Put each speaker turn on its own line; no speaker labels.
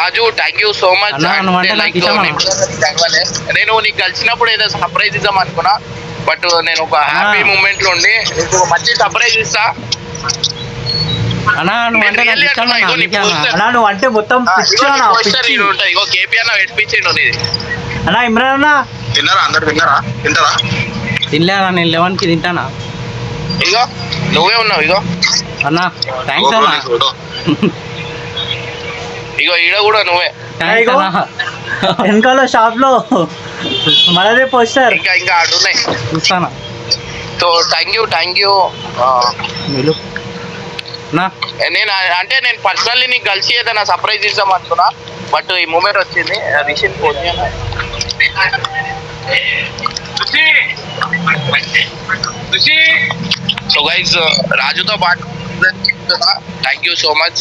Raju thank you so much. నేను నీకు కలిసినప్పుడు ఏదో సర్ప్రైజ్ ఇద్దాం అనుకున్నా, బట్ నేను ఒక హ్యాపీ మూమెంట్ లో ఉండి నీకు మంచి సర్ప్రైజ్ ఇస్తా.
నువ్వు అంటే మొత్తం
ఇగో కేపీ అన్న పెట్టించిండు నీది.
అన్నా ఇమ్రాన్ అన్న
తిన్నారా? అందరు తిన్నారా? తింటారా?
తినలేదా? నేను 11కి తింటానా.
ఇగో నువ్వే ఉన్నావు. ఇగో
అన్నా థ్యాంక్స్ అన్నా.
ఇగో ఈడ కూడా నువ్వే.
వెనకాల షాప్ లో మనదే పోస్టర్
ఇంకా ఇంకా ఆడున్నాయి
చూస్తానా.
So thank you. నేను అంటే నేను పర్సనల్లీ నీకు కలిసి ఏదైనా సర్ప్రైజ్ ఇద్దాం అనుకున్నా, బట్ ఈ మూమెంట్ వచ్చింది. రిషిన్ ఫోన్ సో గైస్ రాజుతో పాటు థ్యాంక్ యూ సో మచ్.